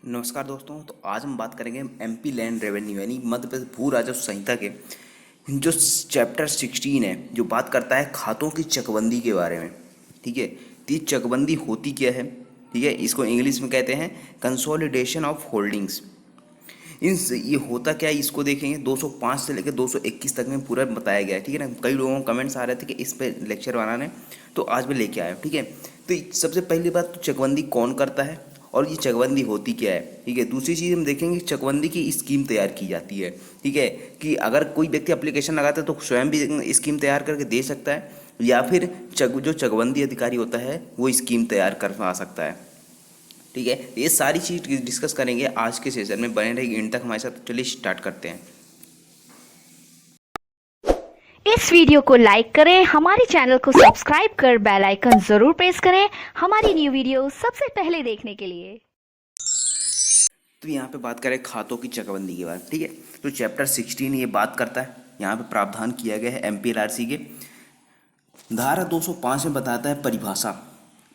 नमस्कार दोस्तों। तो आज हम बात करेंगे एमपी लैंड रेवेन्यू यानी मध्य प्रदेश भू राजस्व संहिता के जो चैप्टर 16 है, जो बात करता है खातों की चकबंदी के बारे में। ठीक है, तो ये चकबंदी होती क्या है? ठीक है, इसको इंग्लिश में कहते हैं कंसोलिडेशन ऑफ होल्डिंग्स। इन ये होता क्या है इसको देखेंगे। 205 से लेकर 221 तक में पूरा बताया गया है। ठीक है ना, कई लोगों को कमेंट्स आ रहे थे कि इस पे लेक्चर बनाने, तो आज मैं लेके आया हूँ। ठीक है, तो सबसे पहली बात तो चकबंदी कौन करता है और ये चकबंदी होती क्या है। ठीक है, दूसरी चीज़ हम देखेंगे चकबंदी की स्कीम तैयार की जाती है। ठीक है, कि अगर कोई व्यक्ति एप्लीकेशन लगाता है तो स्वयं भी स्कीम तैयार करके दे सकता है, या फिर जो चकबंदी अधिकारी होता है वो स्कीम तैयार करवा सकता है। ठीक है, ये सारी चीज़ डिस्कस करेंगे आज के सेशन में। बने रहेगी इन तक हमारे साथ। चलिए स्टार्ट करते हैं। इस वीडियो को लाइक करें, हमारे चैनल को सब्सक्राइब कर बेल आइकन जरूर प्रेस करें हमारी न्यू वीडियो सबसे पहले देखने के लिए। तो यहाँ पे बात करें खातों की चकबंदी के बारे में। ठीक है, तो चैप्टर 16 ये बात करता है, यहाँ पे प्रावधान किया गया है एमपीएलआरसी के धारा 205 में बताता है परिभाषा।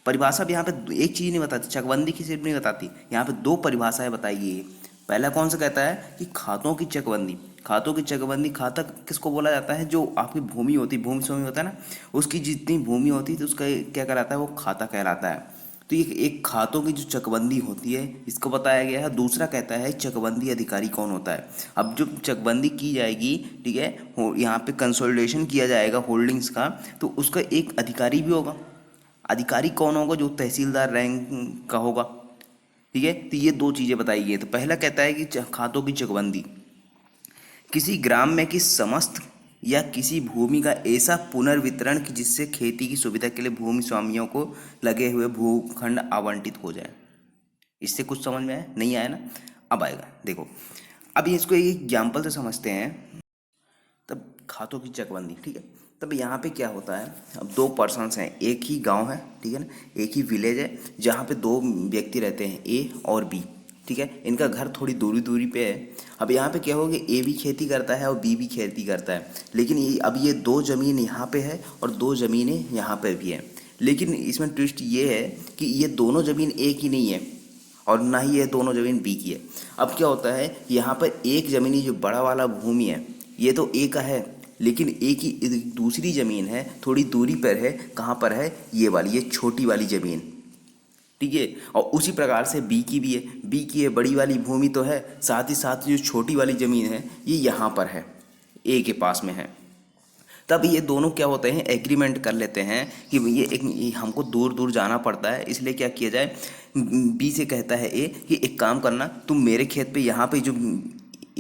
परिभाषा भी यहाँ पे एक चीज़ नहीं बताती, चकबंदी की सिर्फ नहीं बताती, यहाँ पे दो परिभाषाएं बताई गई है। पहला कौन सा कहता है कि खातों की चकबंदी। खातों की चकबंदी, खाता किसको बोला जाता है? जो आपकी भूमि होती है, भूमि स्वामी होता है ना, उसकी जितनी भूमि होती है तो उसका क्या कहलाता है? वो खाता कहलाता है। तो ये एक खातों की जो चकबंदी होती है इसको बताया गया है। दूसरा कहता है चकबंदी अधिकारी कौन होता है। अब जो चकबंदी की जाएगी, ठीक है, यहाँ पे कंसोलिडेशन किया जाएगा होल्डिंग्स का, तो उसका एक अधिकारी भी होगा। अधिकारी कौन होगा? जो तहसीलदार रैंक का होगा। ठीक है, तो ये दो चीज़ें बताई गई है। तो पहला कहता है कि खातों की चकबंदी किसी ग्राम में की समस्त या किसी भूमि का ऐसा पुनर्वितरण कि जिससे खेती की सुविधा के लिए भूमि स्वामियों को लगे हुए भूखंड आवंटित हो जाए। इससे कुछ समझ में आया? नहीं आया ना? अब आएगा, देखो। अब इसको एक एग्जाम्पल से समझते हैं। तब खातों की चकबंदी, ठीक है, तब यहाँ पे क्या होता है? अब दो पर्सन्स हैं, एक ही गांव है, ठीक है ना, एक ही विलेज है, जहाँ पे दो व्यक्ति रहते हैं, ए और बी। ठीक है, इनका घर थोड़ी दूरी दूरी पे है। अब यहाँ पे क्या होगा? ए भी खेती करता है और बी भी खेती करता है, लेकिन अब ये दो ज़मीन यहाँ पे है और दो ज़मीनें यहाँ पे भी है। लेकिन इसमें ट्विस्ट ये है कि ये दोनों ज़मीन ए की नहीं है और ना ही ये दोनों ज़मीन बी की है। अब क्या होता है, यहाँ पर एक ज़मीनी जो बड़ा वाला भूमि है ये तो ए का है, लेकिन ए की दूसरी ज़मीन है, थोड़ी दूरी पर है। कहाँ पर है? ये वाली, ये छोटी वाली ज़मीन। ठीक है, और उसी प्रकार से बी की भी है। बी की है बड़ी वाली भूमि तो है, साथ ही साथ जो छोटी वाली ज़मीन है ये यहाँ पर है, ए के पास में है। तब ये दोनों क्या होते हैं? एग्रीमेंट कर लेते हैं कि ये हमको दूर दूर जाना पड़ता है, इसलिए क्या किया जाए? बी से कहता है ए कि एक काम करना, तुम मेरे खेत पे, यहाँ पे जो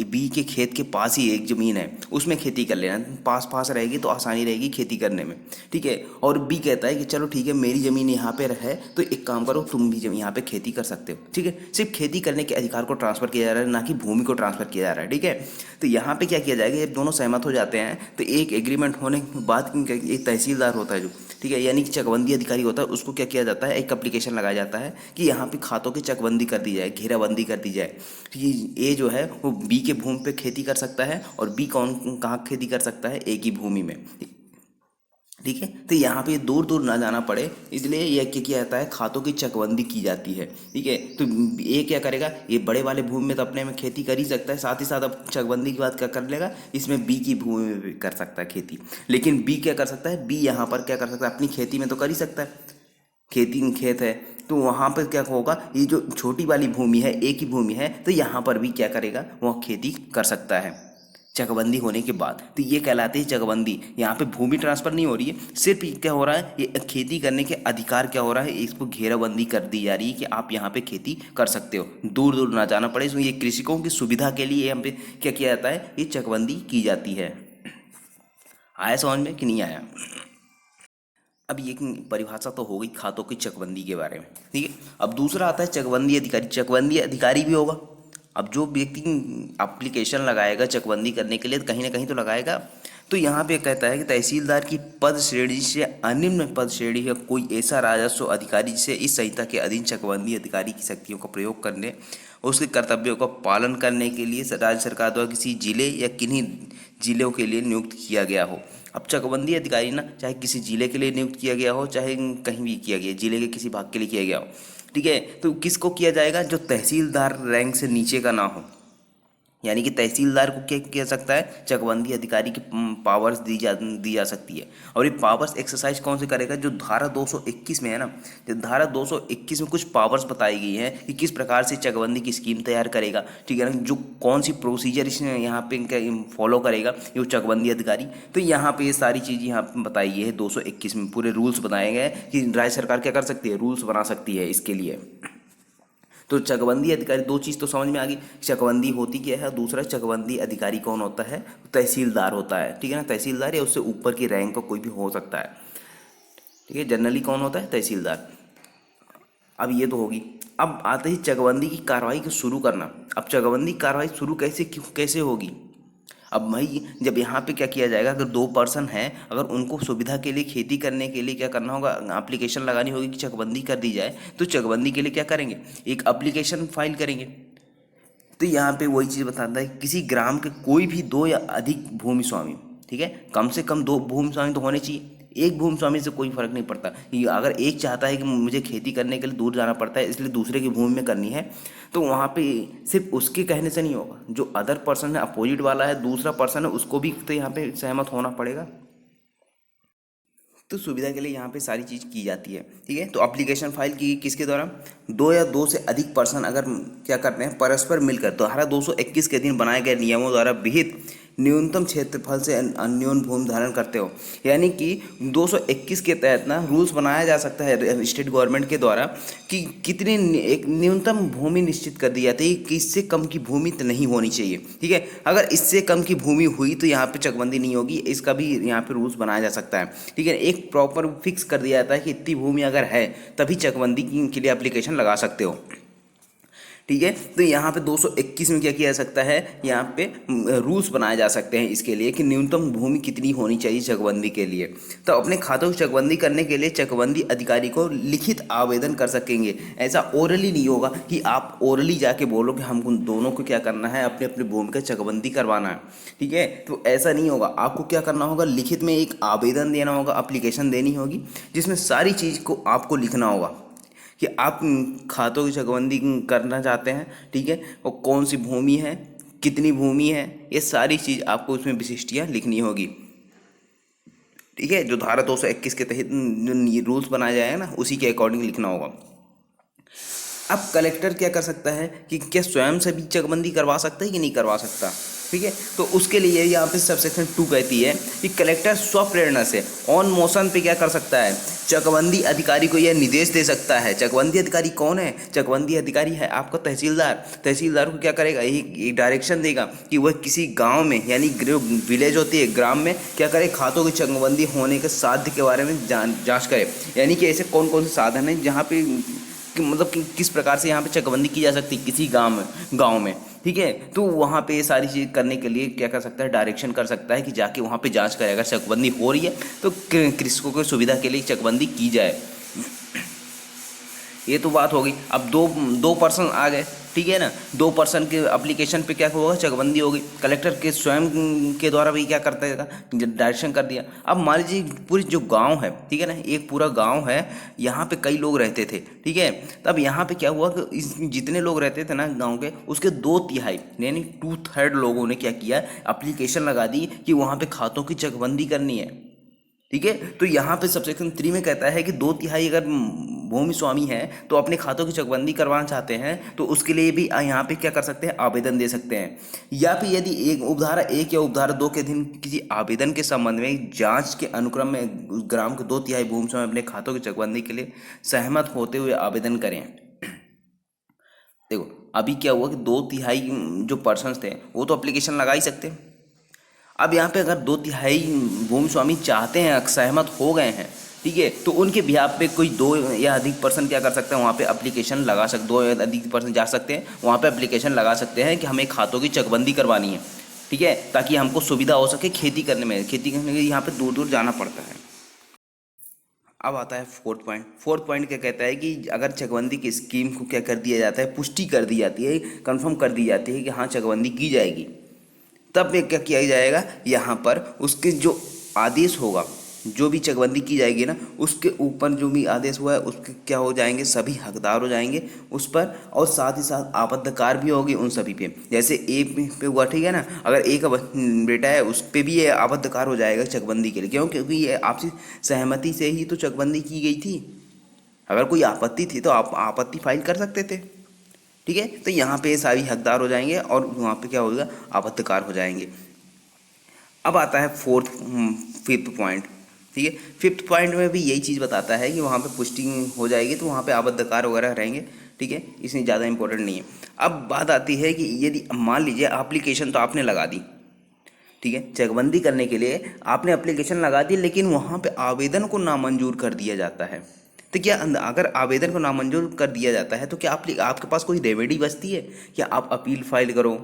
बी के खेत के पास ही एक ज़मीन है उसमें खेती कर लेना, पास पास रहेगी तो आसानी रहेगी खेती करने में। ठीक है, और बी कहता है कि चलो ठीक है, मेरी ज़मीन यहाँ पे है तो एक काम करो, तुम भी यहाँ पे खेती कर सकते हो। ठीक है, सिर्फ खेती करने के अधिकार को ट्रांसफ़र किया जा रहा है, ना कि भूमि को ट्रांसफ़र किया जा रहा है। ठीक है, तो यहाँ पे क्या किया जाएगा? जब दोनों सहमत हो जाते हैं तो एक एग्रीमेंट होने के बाद एक तहसीलदार होता है जो, ठीक है, यानी कि चकबंदी अधिकारी होता है, उसको क्या किया जाता है? एक एप्लीकेशन लगाया जाता है कि यहाँ पे खातों की चकबंदी कर दी जाए, घेराबंदी कर दी जाए। कि ए जो है वो बी के भूमि पे खेती कर सकता है और बी कौन कहाँ खेती कर सकता है? ए की भूमि में। ठीक है, तो यहाँ पे दूर दूर ना जाना पड़े, इसलिए यह क्या किया जाता है? खातों की चकबंदी की जाती है। ठीक है, तो ये क्या करेगा? ये बड़े वाले भूमि में तो अपने में खेती कर ही सकता है, साथ ही साथ अब चकबंदी की बात क्या कर लेगा? इसमें बी की भूमि में भी कर सकता है खेती। लेकिन बी क्या कर सकता है? बी यहाँ पर क्या कर सकता है? अपनी खेती में तो कर ही सकता है, खेती खेत है, तो वहाँ पर क्या होगा? ये जो छोटी वाली भूमि है, एक ही भूमि है, तो यहाँ पर भी क्या करेगा? वह खेती कर सकता है चकबंदी होने के बाद। तो ये कहलाती है चकबंदी। यहाँ पे भूमि ट्रांसफर नहीं हो रही है, सिर्फ क्या हो रहा है? ये खेती करने के अधिकार क्या हो रहा है? इसको घेराबंदी कर दी जा रही है कि आप यहाँ पे खेती कर सकते हो, दूर दूर ना जाना पड़े। इसमें ये कृषकों की सुविधा के लिए यहाँ पे क्या किया जाता है? ये चकबंदी की जाती है। आया समझ में कि नहीं आया? अब ये परिभाषा तो हो गई खातों की चकबंदी के बारे में। ठीक है, अब दूसरा आता है चकबंदी अधिकारी। चकबंदी अधिकारी भी होगा। अब जो व्यक्ति एप्लीकेशन लगाएगा चकबंदी करने के लिए, कहीं ना कहीं तो लगाएगा। तो यहाँ पे कहता है कि तहसीलदार की पद श्रेणी से अनिम्न पद श्रेणी है कोई ऐसा राजस्व अधिकारी जिसे इस संहिता के अधीन चकबंदी अधिकारी की शक्तियों का प्रयोग करने, उसके कर्तव्यों का पालन करने के लिए राज्य सरकार द्वारा किसी जिले या किन्हीं जिलों के लिए नियुक्त किया गया हो। अब चकबंदी अधिकारी ना, चाहे किसी जिले के लिए नियुक्त किया गया हो, चाहे कहीं भी किया गया, जिले के किसी भाग के लिए किया गया हो, ठीक है। तो किसको किया जाएगा, जो तहसीलदार रैंक से नीचे का ना हो, यानी कि तहसीलदार को क्या किया सकता है, चकबंदी अधिकारी की पावर्स दी जा सकती है। और ये पावर्स एक्सरसाइज कौन से करेगा, जो धारा 221 में है ना, जो धारा 221 में कुछ पावर्स बताई गई हैं कि किस प्रकार से चकबंदी की स्कीम तैयार करेगा, ठीक है ना, जो कौन सी प्रोसीजर इसमें यहाँ पे फॉलो करेगा ये चकबंदी अधिकारी। तो यहाँ पे ये सारी चीज़ यहाँ पे बताई गई है 221 में, पूरे रूल्स बताए गए हैं कि राज्य सरकार क्या कर सकती है, रूल्स बना सकती है इसके लिए। तो चकबंदी अधिकारी, दो चीज़ तो समझ में आ गई, चकबंदी होती क्या है, दूसरा चकबंदी अधिकारी कौन होता है, तहसीलदार होता है, ठीक है ना, तहसीलदार या उससे ऊपर की रैंक का कोई भी हो सकता है, ठीक है। जनरली कौन होता है, तहसीलदार। अब ये तो होगी। अब आते ही चकबंदी की कार्रवाई को शुरू करना। अब चकबंदी कार्रवाई शुरू कैसे होगी। अब भाई जब यहाँ पे क्या किया जाएगा, अगर 2 पर्सन हैं, अगर उनको सुविधा के लिए खेती करने के लिए क्या करना होगा, एप्लीकेशन लगानी होगी कि चकबंदी कर दी जाए, तो चकबंदी के लिए क्या करेंगे, एक एप्लीकेशन फाइल करेंगे। तो यहाँ पे वही चीज़ बताता है, किसी ग्राम के कोई भी 2 या अधिक भूमि स्वामी, ठीक है, कम से कम 2 भूमि स्वामी तो होने चाहिए। एक भूमि स्वामी से कोई फर्क नहीं पड़ता कि अगर एक चाहता है कि मुझे खेती करने के लिए दूर जाना पड़ता है इसलिए दूसरे की भूमि में करनी है, तो वहाँ पे सिर्फ उसके कहने से नहीं होगा, जो अदर पर्सन है, अपोजिट वाला है, दूसरा पर्सन है, उसको भी तो यहाँ पे सहमत होना पड़ेगा। तो सुविधा के लिए यहाँ पे सारी चीज़ की जाती है, ठीक है। तो एप्लीकेशन फाइल की किसके द्वारा, 2 या 2 से अधिक पर्सन अगर क्या करते हैं, परस्पर मिलकर धारा 221 के अधीन बनाए गए नियमों द्वारा विहित न्यूनतम क्षेत्रफल से अन्योन भूमि धारण करते हो। यानी कि 221 के तहत ना रूल्स बनाया जा सकता है स्टेट गवर्नमेंट के द्वारा कि कितनी एक न्यूनतम भूमि निश्चित कर दी जाती है कि इससे कम की भूमि तो नहीं होनी चाहिए, ठीक है। अगर इससे कम की भूमि हुई तो यहाँ पे चकबंदी नहीं होगी, इसका भी यहाँ पे रूल्स बनाया जा सकता है, ठीक है। एक प्रॉपर फिक्स कर दिया जाता है कि इतनी भूमि अगर है तभी चकबंदी के लिए एप्लीकेशन लगा सकते हो, ठीक है। तो यहाँ पे 221 में क्या किया जा सकता है, यहाँ पे रूल्स बनाए जा सकते हैं इसके लिए कि न्यूनतम भूमि कितनी होनी चाहिए चकबंदी के लिए। तो अपने खातों की चकबंदी करने के लिए चकबंदी अधिकारी को लिखित आवेदन कर सकेंगे। ऐसा ओरली नहीं होगा कि आप ओरली जाके बोलो कि हमको दोनों को क्या करना है, अपने अपने भूमि का चकबंदी करवाना है, ठीक है। तो ऐसा नहीं होगा, आपको क्या करना होगा, लिखित में एक आवेदन देना होगा, एप्लीकेशन देनी होगी, जिसमें सारी चीज़ को आपको लिखना होगा कि आप खातों की चकबंदी करना चाहते हैं, ठीक है, और कौन सी भूमि है, कितनी भूमि है, ये सारी चीज़ आपको उसमें विशिष्टियाँ लिखनी होगी, ठीक है। जो धारा 221 के तहत जो रूल्स बनाया जाएगा ना, उसी के अकॉर्डिंग लिखना होगा। अब कलेक्टर क्या कर सकता है कि क्या स्वयं से भी चकबंदी करवा सकता है कि नहीं करवा सकता, ठीक है। तो उसके लिए यहाँ पे सबसेक्शन 2 कहती है कि कलेक्टर स्वप्रेरणा से ऑन मोशन पे क्या कर सकता है, चकबंदी अधिकारी को यह निर्देश दे सकता है। चकबंदी अधिकारी कौन है, चकबंदी अधिकारी है आपका तहसीलदार। तहसीलदार को क्या करेगा, एक डायरेक्शन देगा कि वह किसी गांव में, यानी विलेज होती है, ग्राम में क्या करे, खातों की चकबंदी होने के साध्य के बारे में जाँच करे। यानी कि ऐसे कौन कौन से साधन हैं जहाँ पे मतलब कि किस प्रकार से यहाँ पे चकबंदी की जा सकती है किसी गांव में, ठीक है। तो वहाँ पे ये सारी चीज़ करने के लिए क्या कर सकता है, डायरेक्शन कर सकता है कि जाके वहाँ पे जांच करेगा, चकबंदी हो रही है तो कृषकों की सुविधा के लिए चकबंदी की जाए। ये तो बात होगी। अब दो पर्सन आ गए, ठीक है ना, 2 पर्सन के एप्लीकेशन पे क्या होगा, चकबंदी होगी। कलेक्टर के स्वयं के द्वारा भी क्या करता है, डायरेक्शन कर दिया। अब मान लीजिए पूरी जो गांव है, ठीक है ना, एक पूरा गांव है, यहाँ पे कई लोग रहते थे, ठीक है। तब यहाँ पे क्या हुआ कि जितने लोग रहते थे ना गाँव के, उसके 2/3 यानी 2/3 लोगों ने क्या किया, एप्लीकेशन लगा दी कि वहाँ पे खातों की चकबंदी करनी है, ठीक है। तो यहाँ पे सबसेक्शन 3 में कहता है कि 2/3 अगर भूमि स्वामी है तो अपने खातों की चकबंदी करवाना चाहते हैं तो उसके लिए भी यहाँ पे क्या कर सकते हैं, आवेदन दे सकते हैं। या फिर यदि एक उपधारा 1 या उपधारा 2 के अधीन किसी आवेदन के संबंध में जांच के अनुक्रम में ग्राम के 2/3 भूमि स्वामी अपने खातों की चकबंदी के लिए सहमत होते हुए आवेदन करें। देखो अभी क्या हुआ कि 2/3 जो पर्सन थे वो तो एप्लीकेशन लगा ही सकते हैं। अब यहाँ पे अगर 2/3 भूमि स्वामी चाहते हैं, सहमत हो गए हैं, ठीक है, तो उनके बिहाफ पे कोई 2 या अधिक पर्सन क्या कर सकते हैं, वहाँ पे एप्लीकेशन लगा सकते, 2 या अधिक पर्सन जा सकते हैं, वहाँ पे एप्लीकेशन लगा सकते हैं कि हमें खातों की चकबंदी करवानी है, ठीक है, ताकि हमको सुविधा हो सके खेती करने में। खेती करने के लिए यहाँ पे दूर दूर जाना पड़ता है। अब आता है 4th पॉइंट। 4th पॉइंट क्या कहता है कि अगर चकबंदी की स्कीम को क्या कर दिया जाता है, पुष्टि कर दी जाती है, कन्फर्म कर दी जाती है कि हाँ चकबंदी की जाएगी, तब क्या किया जाएगा, यहाँ पर उसके जो आदेश होगा, जो भी चकबंदी की जाएगी ना, उसके ऊपर जो भी आदेश हुआ है उसके क्या हो जाएंगे, सभी हकदार हो जाएंगे उस पर, और साथ ही साथ आपत्तिकार भी होगी उन सभी पे। जैसे ए पे हुआ, ठीक है ना, अगर ए का बेटा है उस पे भी ये आपत्तिकार हो जाएगा चकबंदी के लिए। क्यों? क्योंकि ये आपसी सहमति से ही तो चकबंदी की गई थी। अगर कोई आपत्ति थी तो आप आपत्ति फाइल कर सकते थे। ठीक है, तो यहाँ पे सारी हकदार हो जाएंगे और वहाँ पे क्या होगा, आपत्तिकार हो जाएंगे। अब आता है फिफ्थ पॉइंट। ठीक है, फिफ्थ पॉइंट में भी यही चीज़ बताता है कि वहाँ पे पुष्टि हो जाएगी तो वहाँ पे आपत्तिकार वगैरह रहेंगे। ठीक है, इसमें ज़्यादा इंपॉर्टेंट नहीं है। अब बात आती है कि यदि मान लीजिए एप्लीकेशन तो आपने लगा दी, ठीक है, चकबंदी करने के लिए आपने एप्लीकेशन लगा दी, लेकिन वहाँ पे आवेदन को नामंजूर कर दिया जाता है। तो क्या अगर आवेदन को नामंजूर कर दिया जाता है तो क्या आपके पास कोई रेमेडी बचती है? क्या आप अपील फाइल करो?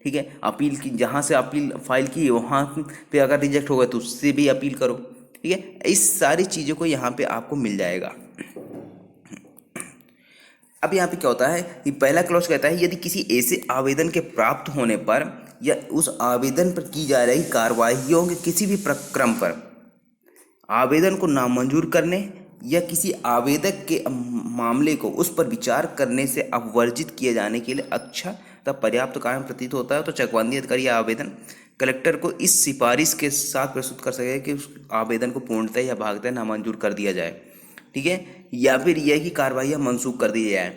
ठीक है, अपील की, जहाँ से अपील फाइल की वहाँ पे अगर रिजेक्ट हो गए तो उससे भी अपील करो। ठीक है, इस सारी चीज़ों को यहाँ पे आपको मिल जाएगा। अब यहाँ पे क्या होता है कि पहला क्लॉज कहता है, यदि किसी ऐसे आवेदन के प्राप्त होने पर या उस आवेदन पर की जा रही कार्रवाइयों के किसी भी प्रक्रम पर आवेदन को नामंजूर करने या किसी आवेदक के मामले को उस पर विचार करने से अपवर्जित किए जाने के लिए अच्छा तथा पर्याप्त कारण प्रतीत होता है तो चकबंदी अधिकारी या आवेदन कलेक्टर को इस सिफारिश के साथ प्रस्तुत कर सके कि उस आवेदन को पूर्णतः या भागतः नामंजूर कर दिया जाए। ठीक है, या फिर यह कि कार्रवाइयाँ मनसूख कर दी जाए।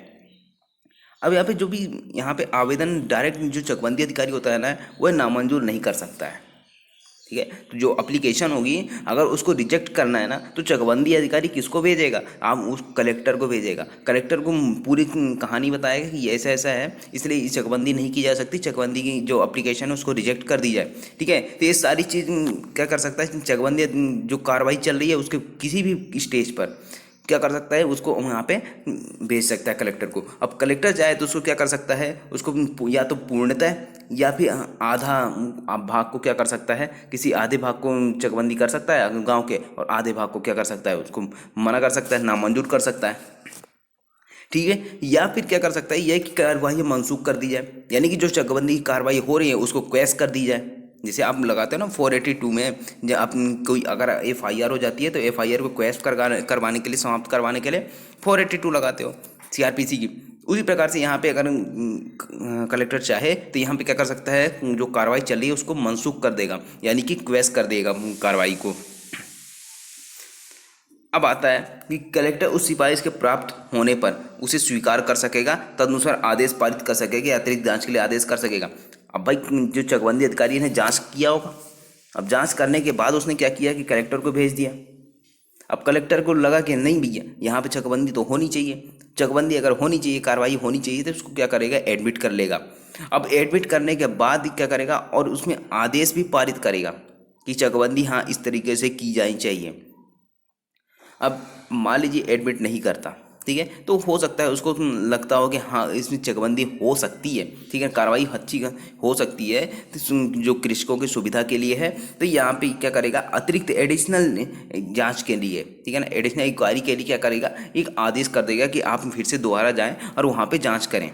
अब यहाँ पे जो भी यहाँ पे आवेदन डायरेक्ट जो चकबंदी अधिकारी होता है ना, वह नामंजूर नहीं कर सकता है। ठीक है, तो जो एप्लीकेशन होगी अगर उसको रिजेक्ट करना है ना, तो चकबंदी अधिकारी किसको भेजेगा? आप उस कलेक्टर को भेजेगा। कलेक्टर को पूरी कहानी बताएगा कि ऐसा ऐसा है, इसलिए चकबंदी नहीं की जा सकती, चकबंदी की जो एप्लीकेशन है उसको रिजेक्ट कर दी जाए। ठीक है, तो ये सारी चीज़ क्या कर सकता है, चकबंदी जो कार्रवाई चल रही है उसके किसी भी स्टेज पर क्या कर सकता है, उसको वहाँ पे भेज सकता है कलेक्टर को। अब कलेक्टर चाहे तो उसको क्या कर सकता है, उसको या तो पूर्णतः या फिर आधा भाग को क्या कर सकता है, किसी आधे भाग को चकबंदी कर सकता है गांव के, और आधे भाग को क्या कर सकता है, उसको मना कर सकता है, नामंजूर कर सकता है। ठीक है, या फिर क्या कर सकता है, यह कि कार्रवाई मनसूख कर दी जाए, यानी कि जो चकबंदी की कार्रवाई हो रही है उसको क्वैश कर दी जाए। जैसे आप लगाते हो ना 482 में, जब आप कोई अगर FIR हो जाती है तो FIR को क्वैश करवाने के लिए, समाप्त करवाने के लिए 482 लगाते हो CRPC की। उसी प्रकार से यहाँ पे अगर कलेक्टर चाहे तो यहाँ पे क्या कर सकता है, जो कार्रवाई चल रही है उसको मनसूख कर देगा, यानी कि क्वैश कर देगा कार्रवाई को। अब आता है कि कलेक्टर उस सिफारिश के प्राप्त होने पर उसे स्वीकार कर सकेगा, तदनुसार आदेश पारित कर सकेगा, अतिरिक्त जांच के लिए आदेश कर सकेगा। अब भाई जो चकबंदी अधिकारी ने जांच किया होगा, अब जांच करने के बाद उसने क्या किया कि कलेक्टर को भेज दिया। अब कलेक्टर को लगा कि नहीं भैया यहाँ पे चकबंदी तो होनी चाहिए, चकबंदी अगर होनी चाहिए, कार्रवाई होनी चाहिए, तो उसको क्या करेगा, एडमिट कर लेगा। अब एडमिट करने के बाद क्या करेगा, और उसमें आदेश भी पारित करेगा कि चकबंदी हाँ इस तरीके से की जानी चाहिए। अब मान लीजिए एडमिट नहीं करता, ठीक है, तो हो सकता है उसको लगता हो कि हाँ इसमें चकबंदी हो सकती है, ठीक है, कार्रवाई अच्छी हो सकती है, तो जो कृषकों की सुविधा के लिए है, तो यहाँ पे क्या करेगा, अतिरिक्त एडिशनल जांच के लिए, ठीक है ना, एडिशनल इंक्वायरी के लिए क्या करेगा, एक आदेश कर देगा कि आप फिर से दोबारा जाएं और वहाँ पे जांच करें।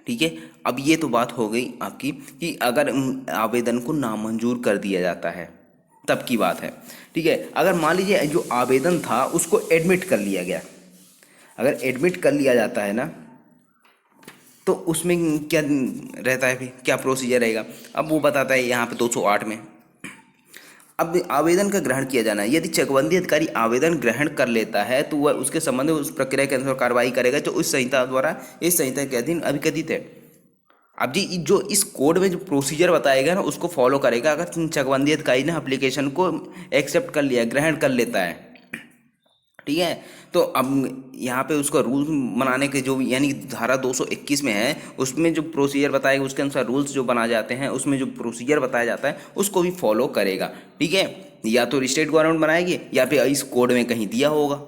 ठीक है, अब ये तो बात हो गई आपकी कि अगर आवेदन को नामंजूर कर दिया जाता है तब की बात है। ठीक है, अगर मान लीजिए जो आवेदन था उसको एडमिट कर लिया गया, अगर एडमिट कर लिया जाता है ना, तो उसमें क्या रहता है, फिर क्या प्रोसीजर रहेगा, अब वो बताता है यहाँ पे 208 में। अब आवेदन का ग्रहण किया जाना है, यदि चकबंदी अधिकारी आवेदन ग्रहण कर लेता है तो वह उसके संबंध में उस प्रक्रिया के अनुसार कार्रवाई करेगा जो उस संहिता द्वारा, इस संहिता के अधीन अभिकथित है। अब जी जो इस कोड में जो प्रोसीजर बताएगा ना उसको फॉलो करेगा। अगर चकबंदी अधिकारी ने एप्लीकेशन को एक्सेप्ट कर लिया, ग्रहण कर लेता है, ठीक है, तो अब यहाँ पे उसका रूल बनाने के जो, यानी धारा 221 में है उसमें जो प्रोसीजर बताएगा उसके अनुसार रूल्स जो बना जाते हैं, उसमें जो प्रोसीजर बताया जाता है उसको भी फॉलो करेगा। ठीक है, या तो स्टेट गवर्नमेंट बनाएगी या फिर इस कोड में कहीं दिया होगा।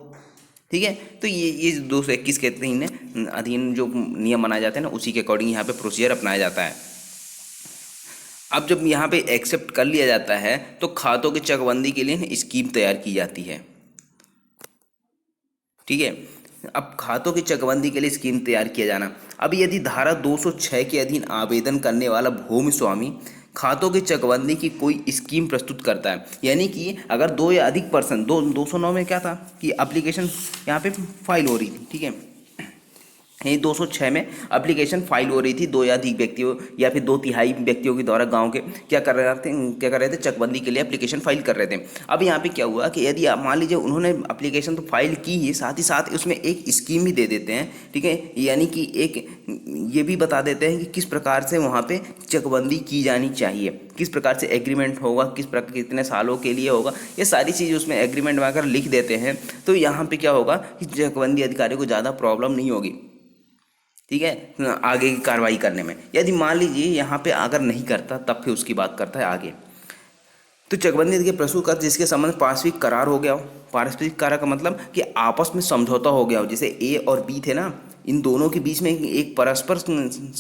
ठीक है, तो ये 221 के अधीन जो नियम बनाए जाते हैं ना उसी के अकॉर्डिंग यहाँ पे प्रोसीजर अपनाया जाता है। अब जब यहाँ पे एक्सेप्ट कर लिया जाता है तो खातों की चकबंदी के लिए स्कीम तैयार की जाती है। ठीक है, अब खातों की चकबंदी के लिए स्कीम तैयार किया जाना। अब यदि धारा 206 के अधीन आवेदन करने वाला भूमि स्वामी खातों की चकबंदी की कोई स्कीम प्रस्तुत करता है। यानी कि अगर दो या अधिक पर्सन 209 में क्या था कि एप्लीकेशन यहाँ पे फाइल हो रही थी, ठीक है, यही 206 में एप्लीकेशन फाइल हो रही थी, दो या अधिक व्यक्तियों या फिर 2/3 व्यक्तियों के द्वारा गांव के क्या कर रहे थे, चकबंदी के लिए एप्लीकेशन फाइल कर रहे थे। अब यहाँ पे क्या हुआ कि यदि आप मान लीजिए उन्होंने एप्लीकेशन तो फाइल की ही, साथ ही साथ उसमें एक स्कीम भी दे देते हैं, ठीक है, यानी कि एक ये भी बता देते हैं कि किस प्रकार से वहाँ पे चकबंदी की जानी चाहिए, किस प्रकार से एग्रीमेंट होगा, किस प्रकार कितने सालों के लिए होगा, ये सारी चीज़ उसमें एग्रीमेंट में अगर लिख देते हैं तो यहाँ पे क्या होगा कि चकबंदी अधिकारी को ज़्यादा प्रॉब्लम नहीं होगी, ठीक है, आगे की कार्रवाई करने में। यदि मान लीजिए यहाँ पे अगर नहीं करता तब फिर उसकी बात करता है आगे। तो चकबंदी अधिकारी प्रस्तुत कर जिसके संबंध पारस्परिक करार हो गया हो। पारस्परिक करार का मतलब कि आपस में समझौता हो गया हो, जैसे ए और बी थे ना, इन दोनों के बीच में एक परस्पर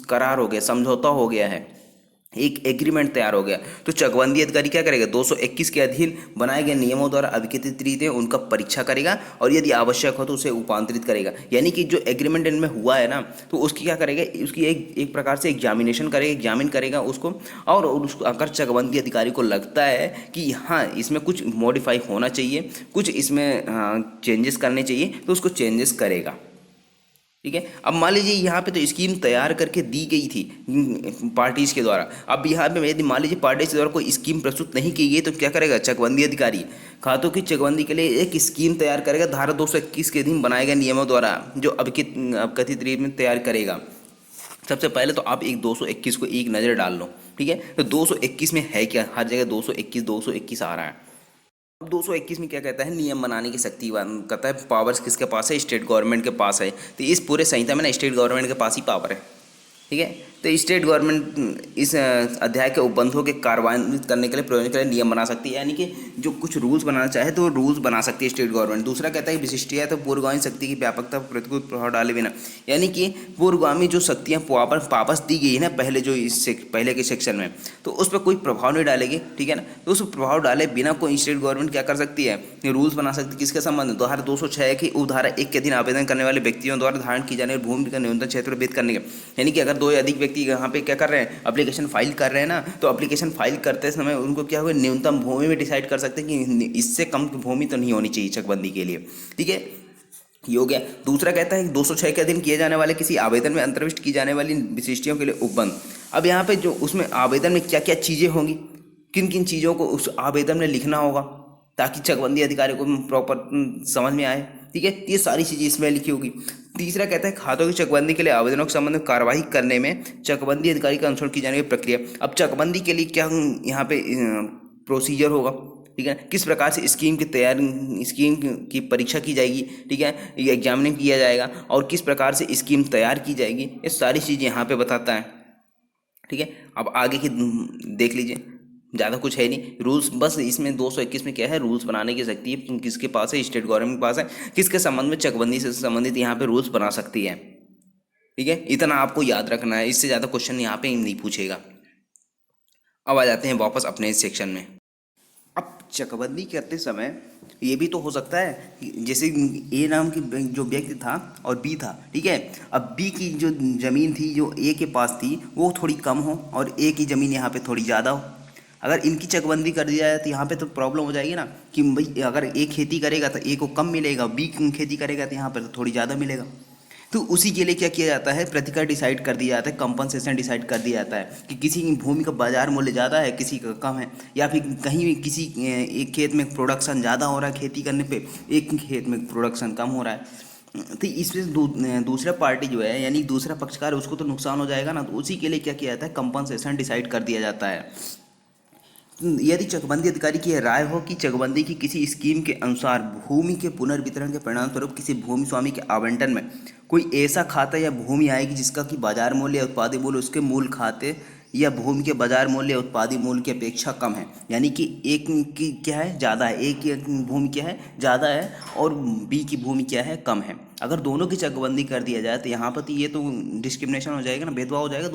करार हो गया, समझौता हो गया है, एक एग्रीमेंट तैयार हो गया। तो चकबंदी अधिकारी क्या करेगा, 221 के अधीन बनाए गए नियमों द्वारा अभिकृत रीत है उनका परीक्षा करेगा और यदि आवश्यक हो तो उसे रूपांतरित करेगा। यानी कि जो एग्रीमेंट इनमें हुआ है ना, तो उसकी क्या करेगा, उसकी एक प्रकार से एग्जामिनेशन करेगा, एग्जामिन करेगा उसको, और उसको अगर चकबंदी अधिकारी को लगता है कि हाँ इसमें कुछ मॉडिफाई होना चाहिए, कुछ इसमें चेंजेस करने चाहिए, तो उसको चेंजेस करेगा, ठीक है। अब मान लीजिए यहाँ पे तो स्कीम तैयार करके दी गई थी पार्टीज के द्वारा। अब यहाँ पे यदि मान लीजिए पार्टीज के द्वारा कोई स्कीम प्रस्तुत नहीं की गई तो क्या करेगा, चकबंदी अधिकारी खातों की चकबंदी के लिए एक स्कीम तैयार करेगा, धारा 221 के अधीन बनाए गए नियमों द्वारा जो अभिकथित रीत में तैयार करेगा। सबसे पहले तो आप एक 221 को एक नज़र डाल लो, ठीक है। तो 221 में है क्या, हर जगह 221 आ रहा है। अब 221 में क्या कहता है, नियम बनाने की शक्ति कहता है, पावर्स किसके पास है, स्टेट गवर्नमेंट के पास है। तो इस पूरे संहिता में ना स्टेट गवर्नमेंट के पास ही पावर है, ठीक है। तो स्टेट गवर्नमेंट इस अध्याय के उपबंधों के कार्यान्वित करने के लिए प्रयोजन के लिए नियम बना सकती है, यानी कि जो कुछ रूल्स बनाना चाहे तो रूल्स बना सकती है स्टेट गवर्नमेंट। दूसरा कहता है कि विशिष्टता तो पूर्वगामी शक्ति की व्यापकता पर प्रतिकूल प्रभाव डाले बिना, यानी कि पूर्वगामी जो शक्तियाँ वापस दी गई है ना पहले जो पहले के सेक्शन में, तो उस पर कोई प्रभाव नहीं डालेगी, ठीक है ना। तो उस प्रभाव डाले बिना कोई स्टेट गवर्नमेंट क्या कर सकती है, रूल्स बना सकती है। किसके संबंध में, धारा 206 की उपधारा 1 के अधीन आवेदन करने वाले व्यक्तियों द्वारा धारण की जाने वाली भूमि का न्यूनतम क्षेत्र भेद करने का। यानी कि अगर दो या अधिक व्यक्ति यहाँ पे क्या कर रहे हैं, एप्लीकेशन फाइल कर रहे हैं ना, तो एप्लीकेशन फाइल करते समय उनको क्या होगा, न्यूनतम भूमि में डिसाइड कर सकते हैं कि इससे कम भूमि तो नहीं होनी चाहिए चकबंदी के लिए, ठीक है, ये हो गया। दूसरा कहता है कि 206 के अधीन किए जाने वाले किसी आवेदन में अंतर्विष्ट की जाने वाली विशिष्टियों के लिए उपबंध। अब यहाँ पे जो उसमें आवेदन में क्या क्या चीज़ें होंगी, किन किन चीज़ों को उस आवेदन में लिखना होगा ताकि चकबंदी अधिकारी को प्रॉपर समझ में आए, ठीक है, ये सारी चीज़ें इसमें लिखी होगी। तीसरा कहता है खातों की चकबंदी के लिए आवेदनों के संबंध में कार्रवाई करने में चकबंदी अधिकारी का अनुसरण की जाने की प्रक्रिया। अब चकबंदी के लिए क्या यहाँ पे प्रोसीजर होगा, ठीक है, किस प्रकार से स्कीम की परीक्षा की जाएगी, ठीक है, ये एग्जामिनिंग किया जाएगा और किस प्रकार से स्कीम तैयार की जाएगी, ये सारी चीज़ें यहाँ पे बताता है, ठीक है। अब आगे की देख लीजिए, ज़्यादा कुछ है नहीं, रूल्स बस इसमें 221 में क्या है, रूल्स बनाने की शक्ति है किसके पास है, स्टेट गवर्नमेंट के पास है, किसके संबंध में चकबंदी से संबंधित यहाँ पे रूल्स बना सकती है, ठीक है। इतना आपको याद रखना है, इससे ज़्यादा क्वेश्चन यहाँ पे नहीं पूछेगा। अब आ जाते हैं वापस अपने सेक्शन में। अब चकबंदी करते समय ये भी तो हो सकता है कि जैसे ए नाम की जो व्यक्ति था और बी था, ठीक है, अब बी की जो ज़मीन थी जो ए के पास थी वो थोड़ी कम हो और ए की ज़मीन यहाँ पे थोड़ी ज़्यादा हो। अगर इनकी चकबंदी कर दिया जाए तो यहाँ पे तो प्रॉब्लम हो जाएगी ना कि भाई अगर ए खेती करेगा तो ए को कम मिलेगा, बी खेती करेगा तो यहाँ पर तो थोड़ी ज़्यादा मिलेगा। तो उसी के लिए क्या किया जाता है, प्रतिकर डिसाइड कर दिया जाता है, कंपनसेशन डिसाइड कर दिया जाता है कि किसी की भूमि का बाजार मूल्य ज़्यादा है, किसी का कम है, या फिर कहीं भी किसी एक खेत में प्रोडक्शन ज़्यादा हो रहा है खेती करने पे, एक खेत में प्रोडक्शन कम हो रहा है। तो इसमें दूसरा पार्टी जो है यानी दूसरा पक्षकार उसको तो नुकसान हो जाएगा ना, तो उसी के लिए क्या किया जाता है, कंपनसेशन डिसाइड कर दिया जाता है। यदि चकबंदी अधिकारी की राय हो कि चकबंदी की किसी स्कीम के अनुसार भूमि के पुनर्वितरण के परिणाम स्वरूप किसी भूमि स्वामी के आवंटन में कोई ऐसा खाता या भूमि आएगी जिसका कि बाजार मूल्य या उत्पादी मूल्य उसके मूल खाते या भूमि के बाजार मूल्य या उत्पादी मूल्य की अपेक्षा कम है, यानी कि एक की क्या है, ज़्यादा है, एक की भूमि क्या है, ज़्यादा है और बी की भूमि क्या है, कम है। अगर दोनों की चकबंदी कर दिया जाए तो यहाँ पर तो ये तो डिस्क्रिमिनेशन हो जाएगा ना, भेदभाव हो जाएगा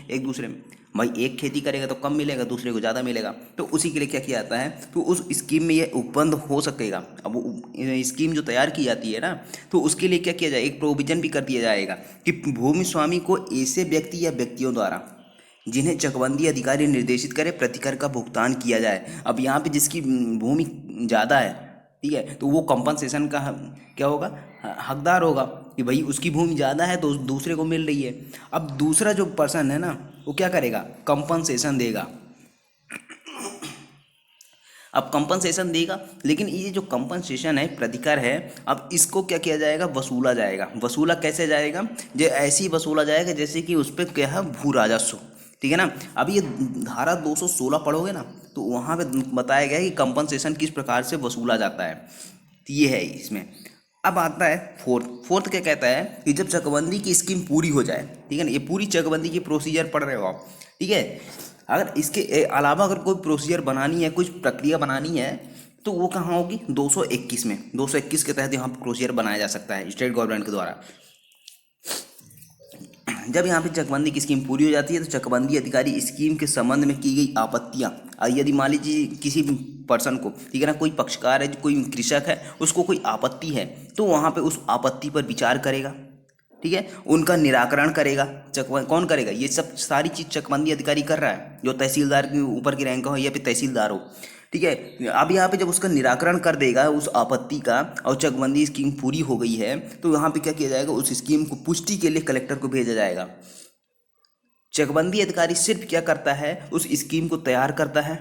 एक दूसरे में। भाई एक खेती करेगा तो कम मिलेगा, दूसरे को ज़्यादा मिलेगा। तो उसी के लिए क्या किया जाता है, तो उस स्कीम में ये उपबंध हो सकेगा। अब स्कीम जो तैयार की जाती है ना, तो उसके लिए क्या किया जाए, एक प्रोविजन भी कर दिया जाएगा कि भूमि स्वामी को ऐसे व्यक्ति या व्यक्तियों द्वारा जिन्हें चकबंदी अधिकारी निर्देशित करे प्रतिकर का भुगतान किया जाए। अब यहाँ पे जिसकी भूमि ज़्यादा है, ठीक है, तो वो कंपनसेशन का क्या होगा, हकदार होगा कि भाई उसकी भूमि ज़्यादा है तो दूसरे को मिल रही है। अब दूसरा जो पर्सन है ना, वो क्या करेगा, कंपनसेशन देगा। अब कंपनसेशन देगा, लेकिन ये जो कंपनसेशन है, प्रतिकर है, अब इसको क्या किया जाएगा, वसूला जाएगा। वसूला कैसे जाएगा, जो ऐसे ही वसूला जाएगा जैसे कि उस पर क्या है, भू राजस्व, ठीक है ना। अब ये धारा 216 पढ़ोगे ना, तो वहाँ पे बताया गया है कि कंपनसेशन किस प्रकार से वसूला जाता है। तो ये है इसमें। अब आता है फोर्थ क्या कहता है कि जब चकबंदी की स्कीम पूरी हो जाए, ठीक है ना, ये पूरी चकबंदी की प्रोसीजर पढ़ रहे हो आप, ठीक है। अगर इसके अलावा अगर कोई प्रोसीजर बनानी है, कुछ प्रक्रिया बनानी है, तो वो कहाँ होगी, 221 में। 221 के तहत यहाँ पर प्रोसीजर बनाया जा सकता है स्टेट गवर्नमेंट के द्वारा। जब यहाँ पे चकबंदी की स्कीम पूरी हो जाती है, तो चकबंदी अधिकारी स्कीम के संबंध में की गई आपत्तियाँ, यदि मान लीजिए किसी पर्सन को, ठीक है ना, कोई पक्षकार है, कोई कृषक है, उसको कोई आपत्ति है, तो वहाँ पे उस आपत्ति पर विचार करेगा, ठीक है, उनका निराकरण करेगा। कौन करेगा, ये सब सारी चीज़ चकबंदी अधिकारी कर रहा है, जो तहसीलदार के ऊपर की रैंक हो या फिर तहसीलदार हो, ठीक है। अब यहाँ पे जब उसका निराकरण कर देगा उस आपत्ति का, और चकबंदी स्कीम पूरी हो गई है, तो यहाँ पे क्या किया जाएगा, उस स्कीम को पुष्टि के लिए कलेक्टर को भेजा जाएगा। चकबंदी अधिकारी सिर्फ क्या करता है, उस स्कीम को तैयार करता है,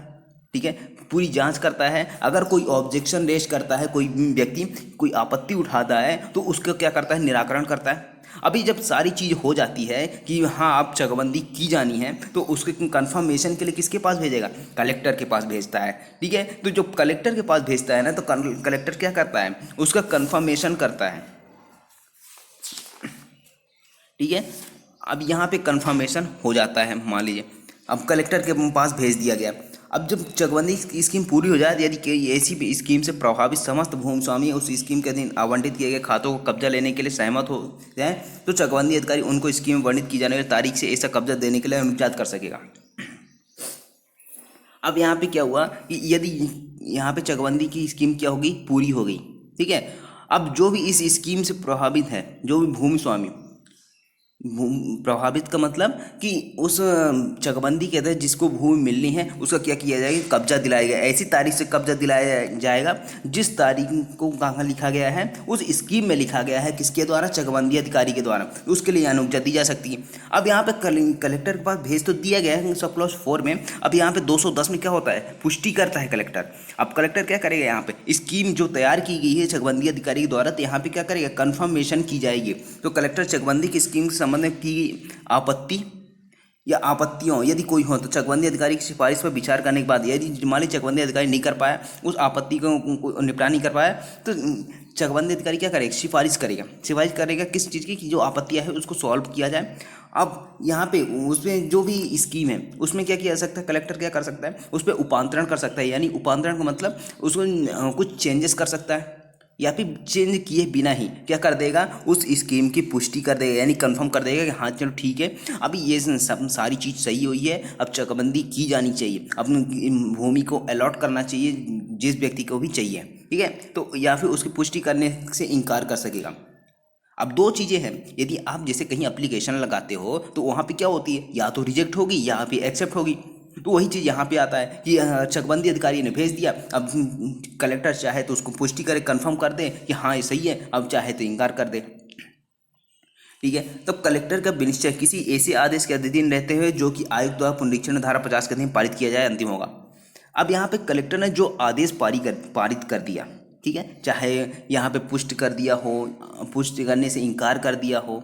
ठीक है, पूरी जांच करता है। अगर कोई ऑब्जेक्शन रेज करता है, कोई व्यक्ति कोई आपत्ति उठाता है, तो उसका क्या करता है, निराकरण करता है। अभी जब सारी चीज़ हो जाती है कि हाँ अब चकबंदी की जानी है, तो उसके कंफर्मेशन के लिए किसके पास भेजेगा, कलेक्टर के पास भेजता है, ठीक है। तो जो कलेक्टर के पास भेजता है ना, तो कलेक्टर क्या करता है, उसका कंफर्मेशन करता है, ठीक है। अब यहाँ पे कंफर्मेशन हो जाता है, मान लीजिए अब कलेक्टर के पास भेज दिया गया। अब जब चकबंदी की स्कीम पूरी हो जाए, यदि कि ऐसी भी स्कीम से प्रभावित समस्त भूमि स्वामी उस स्कीम के अधीन आवंटित किए गए खातों को कब्जा लेने के लिए सहमत हो जाए, तो चकबंदी अधिकारी उनको स्कीम में वर्णित की जाने वाली तारीख से ऐसा कब्जा देने के लिए अनुज्ञात कर सकेगा। अब यहाँ पे क्या हुआ कि यदि यहाँ पे चकबंदी की स्कीम क्या होगी, पूरी हो गई, ठीक है। अब जो भी इस स्कीम से प्रभावित है, जो भी भूमि स्वामी, प्रभावित का मतलब कि उस चकबंदी के तहत जिसको भूमि मिलनी है, उसका क्या किया जाएगा, कब्जा दिलाया गया। ऐसी तारीख से कब्जा दिलाया जाएगा जिस तारीख को कहाँ लिखा गया है, उस स्कीम में लिखा गया है, किसके द्वारा, चकबंदी अधिकारी के द्वारा। उसके लिए अनुज्ञा दी जा सकती है। अब यहाँ पे कलेक्टर के पास भेज तो दिया गया है सब क्लॉज 4 में। अब यहाँ पे 210 में क्या होता है, पुष्टि करता है कलेक्टर। अब कलेक्टर क्या करेगा, यहाँ पे स्कीम जो तैयार की गई है चकबंदी अधिकारी के द्वारा, तो यहाँ पे क्या करेगा, कन्फर्मेशन की जाएगी। तो कलेक्टर चकबंदी की स्कीम के संबंध में की आपत्ति या आपत्तियों यदि कोई हो, तो चकबंदी अधिकारी की सिफारिश पर विचार करने के बाद, यदि मान लीजिए चकबंदी अधिकारी नहीं कर पाया, उस आपत्ति को निपटा नहीं कर पाया, तो चकबंदी अधिकारी क्या करेगा, सिफारिश करेगा किस चीज़ की, कि जो आपत्तियाँ है उसको सॉल्व किया जाए। अब यहाँ पे उसमें जो भी स्कीम है उसमें क्या किया जा सकता है, कलेक्टर क्या कर सकता है, उस पर उपांतरण कर सकता है। यानी उपांतरण का मतलब उसको कुछ चेंजेस कर सकता है, या फिर चेंज किए बिना ही क्या कर देगा, उस स्कीम की पुष्टि कर देगा, यानी कंफर्म कर देगा कि हाँ चलो ठीक है, अभी ये सब सारी चीज़ सही हुई है, अब चकबंदी की जानी चाहिए, अपनी भूमि को अलॉट करना चाहिए जिस व्यक्ति को भी चाहिए, ठीक है। तो या फिर उसकी पुष्टि करने से इनकार कर सकेगा। अब दो चीज़ें हैं, यदि आप जैसे कहीं एप्लीकेशन लगाते हो, तो वहाँ पे क्या होती है, या तो रिजेक्ट होगी या फिर एक्सेप्ट होगी। तो वही चीज़ यहाँ पे आता है कि चकबंदी अधिकारी ने भेज दिया, अब कलेक्टर चाहे तो उसको पुष्टि करे, कंफर्म कर दे कि हाँ ये सही है, अब चाहे तो इनकार कर दे, ठीक है। तो कलेक्टर का विनिश्चय किसी ऐसे आदेश के अधीन रहते हुए जो कि आयुक्त द्वारा पुनरीक्षण धारा 50 के अधीन पारित किया जाए, अंतिम होगा। अब यहाँ पे कलेक्टर ने जो आदेश पारित कर दिया, ठीक है, चाहे यहाँ पे पुष्ट कर दिया हो, पुष्ट करने से इनकार कर दिया हो,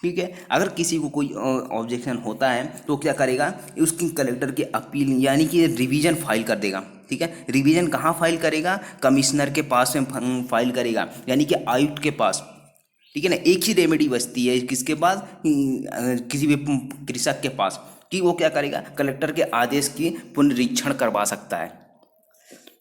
ठीक है। अगर किसी को कोई ऑब्जेक्शन होता है तो क्या करेगा, उसकी कलेक्टर के अपील यानी कि रिवीजन फाइल कर देगा, ठीक है। रिवीजन कहाँ फाइल करेगा, कमिश्नर के पास में फाइल करेगा, यानी कि आयुक्त के पास, ठीक है ना। एक ही रेमेडी बचती है किसके पास, किसी भी कृषक के पास, कि वो क्या करेगा, कलेक्टर के आदेश की पुनरीक्षण करवा सकता है,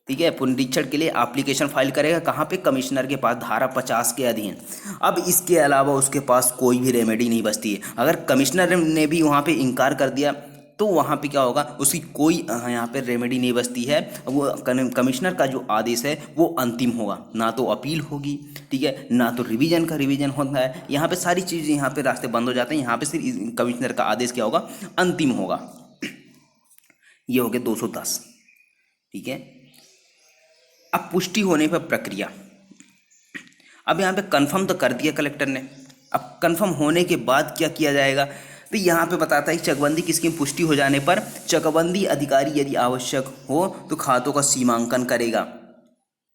ठीक है। पुनरीक्षण के लिए एप्लीकेशन फाइल करेगा कहाँ पे, कमिश्नर के पास, धारा 50 के अधीन। अब इसके अलावा उसके पास कोई भी रेमेडी नहीं बचती है। अगर कमिश्नर ने भी वहाँ पे इनकार कर दिया, तो वहाँ पे क्या होगा, उसकी कोई यहाँ पे रेमेडी नहीं बचती है। वो कमिश्नर का जो आदेश है वो अंतिम होगा, ना तो अपील होगी, ठीक है, ना तो रिवीजन का रिवीजन होता है। यहाँ पे सारी चीज़, यहाँ पे रास्ते बंद हो जाते हैं। यहाँ पे सिर्फ कमिश्नर का आदेश क्या होगा, अंतिम होगा। ये हो गया 210, ठीक है। अब पुष्टि होने पर प्रक्रिया, अब यहाँ पे कंफर्म तो कर दिया कलेक्टर ने, अब कंफर्म होने के बाद क्या किया जाएगा, तो यहाँ पे बताता है चकबंदी की स्कीम पुष्टि हो जाने पर चकबंदी अधिकारी यदि आवश्यक हो तो खातों का सीमांकन करेगा,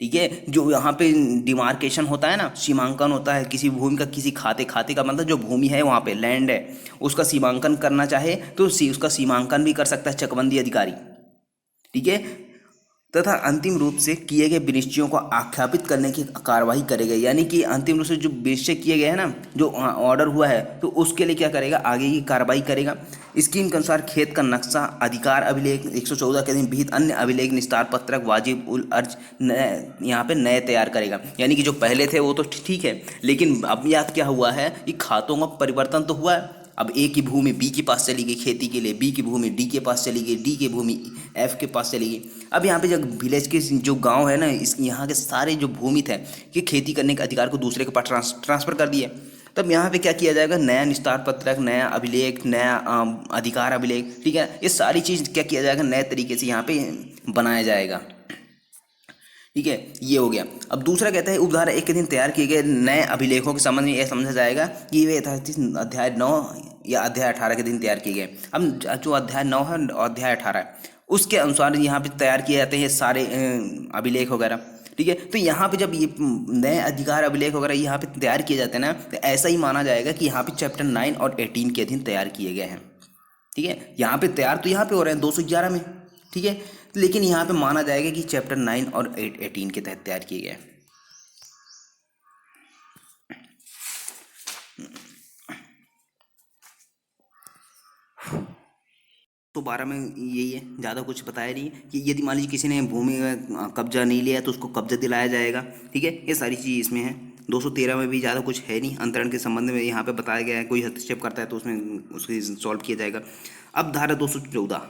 ठीक है। जो यहाँ पे डिमार्केशन होता है ना, सीमांकन होता है किसी भूमि का, किसी खाते का मतलब जो भूमि है वहाँ पे लैंड है उसका सीमांकन करना चाहे तो उसका सीमांकन भी कर सकता है चकबंदी अधिकारी, ठीक है। तथा अंतिम रूप से किए गए विनिश्चयों को आख्यापित करने की कार्रवाई करेगा, यानी कि अंतिम रूप से जो विनिश्चय किए गए हैं ना, जो ऑर्डर हुआ है, तो उसके लिए क्या करेगा, आगे की कार्रवाई करेगा। स्कीम के अनुसार खेत का नक्शा, अधिकार अभिलेख 114 के अधीन विहित अन्य अभिलेख, निस्तार पत्रक, वाजिब उल अर्ज यहाँ पे नए तैयार करेगा। यानी कि जो पहले थे वो तो ठीक है, लेकिन अब याद क्या हुआ है कि खातों का परिवर्तन तो हुआ है। अब ए की भूमि बी के पास चली गई खेती के लिए, बी की भूमि डी के पास चली गई, डी की भूमि एफ के पास चली गई। अब यहाँ पे जब विलेज के जो गांव है ना, इस यहाँ के सारे जो भूमि थे कि खेती करने के अधिकार को दूसरे के पास ट्रांसफ़र कर दिए। तब यहाँ पे क्या किया जाएगा, नया निस्तार पत्रक, नया अभिलेख, नया अधिकार अभिलेख, ठीक है। ये सारी चीज़ क्या किया जाएगा, नए तरीके से यहाँ पे बनाया जाएगा, ठीक है। ये हो गया। अब दूसरा कहता है उपधारा 1 के दिन तैयार किए गए नए अभिलेखों के संबंध में यह समझा जाएगा कि वे यथास्थित अध्याय 9 या अध्याय 18 के दिन तैयार किए गए। अब जो अध्याय 9 है और अध्याय 18 है उसके अनुसार यहाँ पे तैयार किए जाते हैं सारे अभिलेख वगैरह, ठीक है। तो यहाँ पे जब ये नए अधिकार अभिलेख वगैरह यहाँ पे तैयार किए जाते हैं ना, तो ऐसा ही माना जाएगा कि यहाँ पे चैप्टर 9 और 18 के अधीन तैयार किए गए हैं, ठीक है। यहाँ पे तैयार तो यहाँ पे हो रहे हैं 211 में, ठीक है, लेकिन यहाँ पे माना जाएगा कि चैप्टर 9 और 18 के तहत तैयार किए गए। तो 12 में यही है, ज़्यादा कुछ बताया नहीं है कि यदि मान लीजिए किसी ने भूमि का कब्जा नहीं लिया तो उसको कब्जा दिलाया जाएगा, ठीक है। ये सारी चीज़ इसमें है। 213 में भी ज़्यादा कुछ है नहीं, अंतरण के संबंध में यहाँ पे बताया गया है, कोई हस्तक्षेप करता है तो उसमें उसको सॉल्व किया जाएगा। अब धारा 214,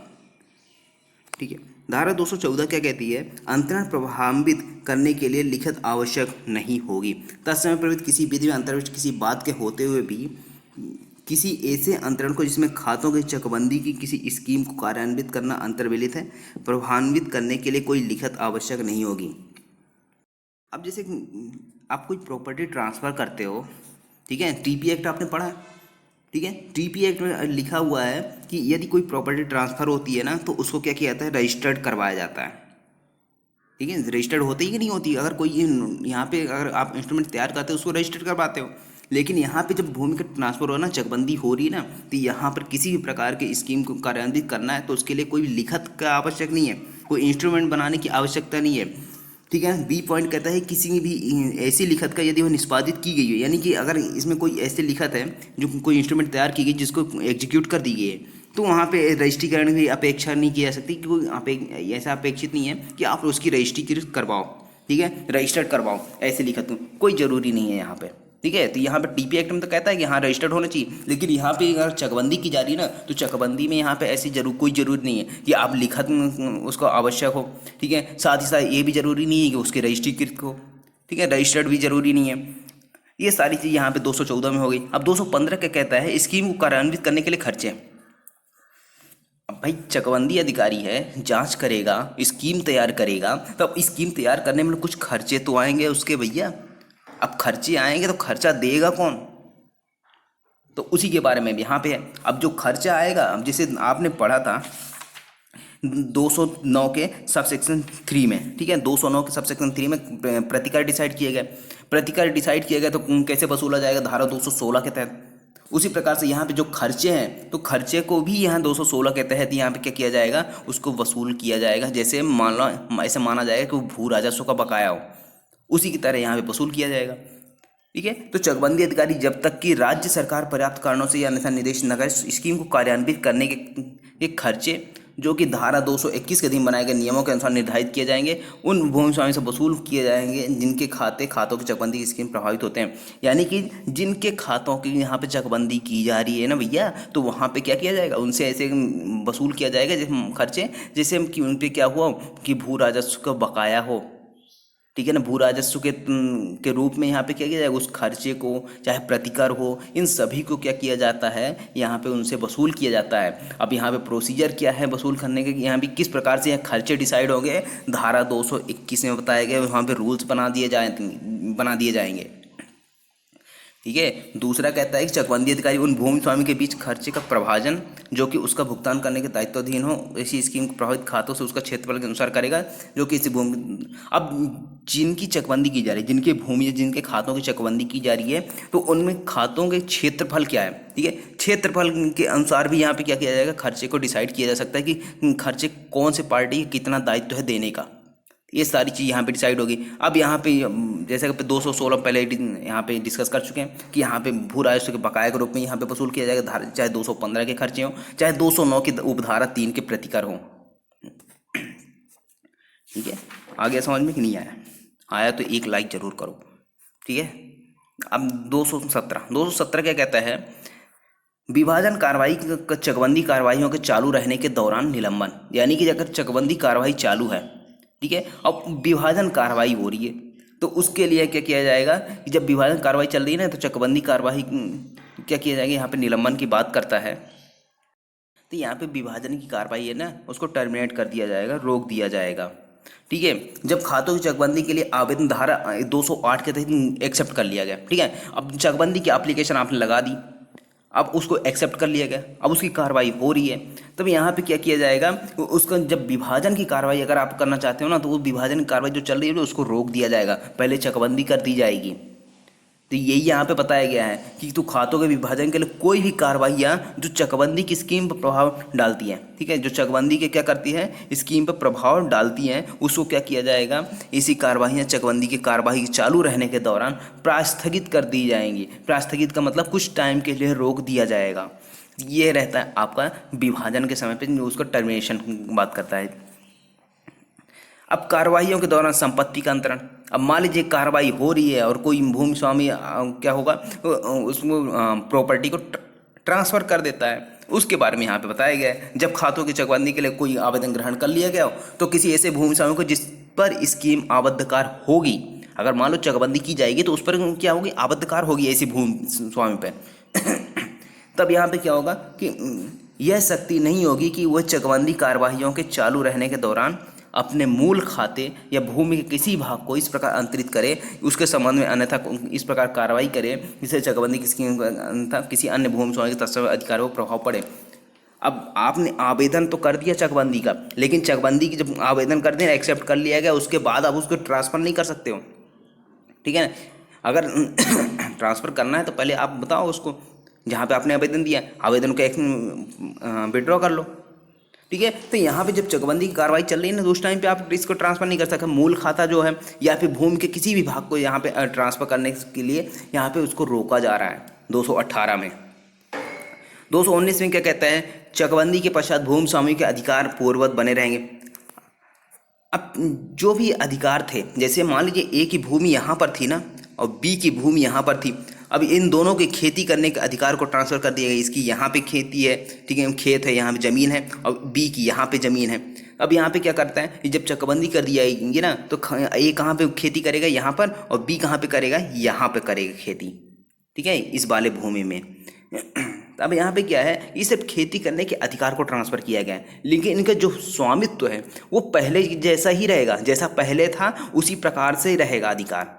ठीक है। धारा 214 क्या कहती है, अंतरण प्रभावित करने के लिए लिखित आवश्यक नहीं होगी। तत्समय प्रवृत्त किसी विधि में अंतर्विष्ट किसी बात के होते हुए भी किसी ऐसे अंतरण को जिसमें खातों की चकबंदी की किसी स्कीम को कार्यान्वित करना अंतर्विलित है, प्रभावित करने के लिए कोई लिखित आवश्यक नहीं होगी। अब जैसे आप कोई प्रॉपर्टी ट्रांसफ़र करते हो, ठीक है, टीपी एक्ट आपने पढ़ा है, ठीक है। टीपी एक्ट में लिखा हुआ है कि यदि कोई प्रॉपर्टी ट्रांसफ़र होती है ना तो उसको क्या किया जाता है, रजिस्टर्ड करवाया जाता है, ठीक है। रजिस्टर्ड होती है कि नहीं होती, अगर कोई यहाँ पे अगर आप इंस्ट्रूमेंट तैयार करते हो उसको रजिस्टर्ड करवाते हो, लेकिन यहाँ पे जब भूमि का ट्रांसफर हो ना, चकबंदी हो रही है ना, तो यहाँ पर किसी भी प्रकार के स्कीम को कार्यान्वित करना है तो उसके लिए कोई लिखत का आवश्यक नहीं है, कोई इंस्ट्रूमेंट बनाने की आवश्यकता नहीं है, ठीक है। बी पॉइंट कहता है किसी भी ऐसी लिखत का यदि वह निष्पादित की गई है, यानी कि अगर इसमें कोई ऐसी लिखत है जो कोई इंस्ट्रूमेंट तैयार की गई जिसको एग्जीक्यूट कर दी गई है, तो वहाँ पे रजिस्ट्रीकरण की अपेक्षा नहीं की जा सकती, क्योंकि ऐसा अपेक्षित नहीं है कि आप उसकी रजिस्ट्रीकृत करवाओ, ठीक है, रजिस्टर्ड करवाओ ऐसी लिखत, कोई ज़रूरी नहीं है यहाँ पे, ठीक है। तो यहाँ पे टीपी एक्ट में तो कहता है कि हाँ रजिस्टर्ड होना चाहिए, लेकिन यहाँ पे अगर चकबंदी की जा रही है ना, तो चकबंदी में यहाँ पे ऐसी कोई ज़रूरी नहीं है कि आप लिखत उसको आवश्यक हो, ठीक है। साथ ही साथ ये भी ज़रूरी नहीं है कि उसके रजिस्ट्रीकृत हो, ठीक है, रजिस्टर्ड भी ज़रूरी नहीं है। ये सारी चीज़ यहाँ पे 214 में हो गई। अब 215 क्या कहता है, स्कीम को कार्यान्वित करने के लिए खर्चे। अब भाई चकबंदी अधिकारी है, जांच करेगा, स्कीम तैयार करेगा, तो अब स्कीम तैयार करने में कुछ खर्चे तो आएंगे उसके भैया। अब खर्चे आएंगे तो खर्चा देगा कौन, तो उसी के बारे में भी यहाँ पे है। अब जो खर्चा आएगा, अब जैसे आपने पढ़ा था 209 के सबसेक्शन 3 में, ठीक है, 209 के सबसेक्शन 3 में प्रतिकर डिसाइड किए गए, प्रतिकर डिसाइड किए गए तो कैसे वसूला जाएगा, धारा 216 के तहत। उसी प्रकार से यहाँ पे जो खर्चे हैं, तो खर्चे को भी यहाँ 216 के तहत यहाँ पे क्या किया जाएगा, उसको वसूल किया जाएगा। जैसे ऐसे माना जाएगा कि वो भू राजस्व का बकाया हो, उसी की तरह यहाँ पे वसूल किया जाएगा, ठीक है। तो चकबंदी अधिकारी जब तक कि राज्य सरकार पर्याप्त कारणों से या अन्यथा निर्देश नगर स्कीम को कार्यान्वित करने के खर्चे जो कि धारा 221 के अधीन बनाए गए नियमों के अनुसार निर्धारित किए जाएंगे, उन भूमि स्वामी से वसूल किए जाएंगे जिनके खातों की चकबंदी की स्कीम प्रभावित होते हैं। यानी कि जिनके खातों की यहाँ पे चकबंदी की जा रही है ना भैया, तो वहाँ पे क्या किया जाएगा, उनसे ऐसे वसूल किया जाएगा जैसे खर्चे, जैसे कि उन पे क्या हुआ कि भू राजस्व का बकाया हो, ठीक है ना। भू राजस्व के रूप में यहाँ पे क्या किया जाएगा, उस खर्चे को, चाहे प्रतिकर हो, इन सभी को क्या किया जाता है, यहाँ पे उनसे वसूल किया जाता है। अब यहाँ पे प्रोसीजर क्या है वसूल करने के, यहाँ भी किस प्रकार से यहाँ खर्चे डिसाइड होंगे, धारा 221 में बताया गया, वहाँ पे रूल्स बना दिए जाएंगे, ठीक है। दूसरा कहता है कि चकबंदी अधिकारी उन भूमि स्वामी के बीच खर्चे का प्रभाजन जो कि उसका भुगतान करने के दायित्वाधीन हो, ऐसी स्कीम को प्रभावित खातों से उसका क्षेत्रफल के अनुसार करेगा, जो कि इसी भूमि, अब जिनकी चकबंदी की जा रही है, जिनके भूमि, जिनके खातों की चकबंदी की जा रही है, तो उनमें खातों के क्षेत्रफल क्या है, ठीक है। क्षेत्रफल के अनुसार भी यहाँ पे क्या किया जाएगा, खर्चे को डिसाइड किया जा सकता है कि खर्चे कौन से पार्टी कितना दायित्व है देने का, ये सारी चीज़ यहाँ पे डिसाइड होगी। अब यहाँ पे जैसे कि 216 पहले यहाँ पे डिस्कस कर चुके हैं कि यहाँ पे भू राजस्व के बकाया के रूप में यहाँ पे वसूल किया जाएगा, धारा चाहे 215 के खर्चे हों, चाहे 209 की उपधारा 3 के प्रतिकर हों, ठीक है। आगे समझ में कि नहीं आया तो एक लाइक जरूर करो, ठीक है। अब 217 क्या कहता है, विभाजन कार्रवाई चकबंदी कार्रवाइयों के चालू रहने के दौरान निलंबन, यानी कि अगर चकबंदी कार्रवाई चालू है, ठीक है, अब विभाजन कार्रवाई हो रही है, तो उसके लिए क्या किया जाएगा कि जब विभाजन कार्रवाई चल रही है ना, तो चकबंदी कार्रवाई क्या किया जाएगा, यहाँ पे निलंबन की बात करता है, तो यहाँ पे विभाजन की कार्रवाई है ना, उसको टर्मिनेट कर दिया जाएगा, रोक दिया जाएगा, ठीक है। जब खातों की चकबंदी के लिए आवेदन धारा 208 के तहत एक्सेप्ट कर लिया गया, ठीक है। अब चकबंदी की एप्लीकेशन आपने लगा दी, अब उसको एक्सेप्ट कर लिया गया, अब उसकी कार्रवाई हो रही है, तब यहाँ पे क्या किया जाएगा, उसका जब विभाजन की कार्रवाई अगर आप करना चाहते हो ना, तो वो विभाजन की कार्रवाई जो चल रही है उसको रोक दिया जाएगा, पहले चकबंदी कर दी जाएगी। तो यही यहाँ पे बताया गया है कि तो खातों के विभाजन के लिए कोई भी कार्रवाइयाँ जो चकबंदी की स्कीम पर प्रभाव डालती हैं, ठीक है, जो चकबंदी के क्या करती है, स्कीम पर प्रभाव डालती हैं, उसको क्या किया जाएगा, इसी कार्रवाइयाँ चकबंदी की कार्रवाई चालू रहने के दौरान प्रास्थगित कर दी जाएंगी। प्रास्थगित का मतलब कुछ टाइम के लिए रोक दिया जाएगा। ये रहता है आपका विभाजन के समय पे, उसको टर्मिनेशन बात करता है। अब कार्रवाइयों के दौरान संपत्ति का अंतरण, अब मान लीजिए कार्रवाई हो रही है और कोई भूमि स्वामी क्या होगा, उसको प्रॉपर्टी को ट्रांसफ़र कर देता है, उसके बारे में यहाँ पे बताया गया है। जब खातों की चकबंदी के लिए कोई आवेदन ग्रहण कर लिया गया हो, तो किसी ऐसे भूमि स्वामी को जिस पर स्कीम आबद्धकार होगी, अगर मान लो चकबंदी की जाएगी तो उस पर क्या होगी, आबद्धकार होगी ऐसी भूमि स्वामी पर तब यहाँ पे क्या होगा कि यह शक्ति नहीं होगी कि वह चकबंदी कार्रवाइयों के चालू रहने के दौरान अपने मूल खाते या भूमि के किसी भाग को इस प्रकार अंतरित करे, उसके संबंध में अन्यथा इस प्रकार कार्रवाई करे जिससे चकबंदी की स्कीम अन्यथा किसी अन्य भूमि स्वामी के तत्सम अधिकारों पर प्रभाव पड़े। अब आपने आवेदन तो कर दिया चकबंदी का, लेकिन चकबंदी की जब आवेदन कर दिया, एक्सेप्ट कर लिया गया, उसके बाद आप उसको ट्रांसफ़र नहीं कर सकते हो, ठीक है ना। अगर ट्रांसफ़र करना है तो पहले आप बताओ उसको, जहाँ पे आपने आवेदन दिया, आवेदन को विड्रॉ कर लो, ठीक है। तो यहाँ पे जब चकबंदी की कार्रवाई चल रही है ना, तो उस टाइम पे आप इसको ट्रांसफ़र नहीं कर सकते। मूल खाता जो है या फिर भूमि के किसी भी भाग को यहाँ पे ट्रांसफ़र करने के लिए यहाँ पे उसको रोका जा रहा है 218 में। 219 में क्या कहता है, चकबंदी के पश्चात भूमि स्वामी के अधिकार पूर्ववत बने रहेंगे। अब जो भी अधिकार थे, जैसे मान लीजिए ए की भूमि यहाँ पर थी ना और बी की भूमि यहाँ पर थी, अब इन दोनों के खेती करने के अधिकार को ट्रांसफ़र कर दिया गया। इसकी यहाँ पे खेती है, ठीक है, खेत है, यहाँ पे ज़मीन है, और बी की यहाँ पे ज़मीन है। अब यहाँ पे क्या करता है, जब चकबंदी कर दी जाएगी ना, तो ए कहाँ पे खेती करेगा, यहाँ पर, और बी कहाँ पे करेगा, यहाँ पे करेगा खेती, ठीक है, इस वाले भूमि में। अब यहाँ पे क्या है, ये सिर्फ खेती करने के अधिकार को ट्रांसफ़र किया गया है, लेकिन इनका जो स्वामित्व है वो पहले जैसा ही रहेगा, जैसा पहले था उसी प्रकार से रहेगा अधिकार,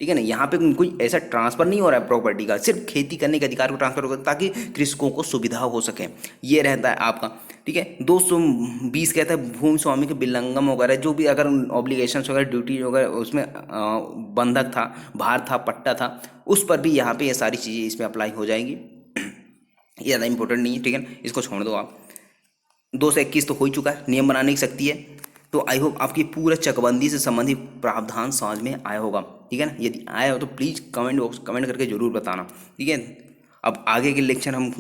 ठीक है ना। यहाँ पे कोई ऐसा ट्रांसफ़र नहीं हो रहा है प्रॉपर्टी का, सिर्फ खेती करने के अधिकार को ट्रांसफ़र होगा ताकि कृषकों को सुविधा हो सके, ये रहता है आपका, ठीक है। 220 कहता है भूमि स्वामी के विलंगम वगैरह जो भी अगर ऑब्लिगेशंस वगैरह ड्यूटी वगैरह उसमें बंधक था, भार था, पट्टा था, उस पर भी यहाँ पे ये सारी चीज़ें इसमें अप्लाई हो जाएंगी। ये ज़्यादा इंपॉर्टेंट नहीं है, ठीक है, इसको छोड़ दो आप। 221 तो हो ही चुका है, नियम बनाने की शक्ति है। तो आई होप आपकी पूरा चकबंदी से संबंधित प्रावधान समझ में आया होगा, ठीक है ना। यदि आया हो तो प्लीज़ कमेंट करके ज़रूर बताना, ठीक है। अब आगे के लेक्चर हम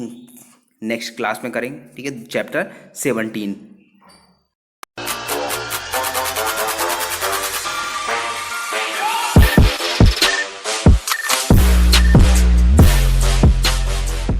नेक्स्ट क्लास में करेंगे, ठीक है, चैप्टर 17।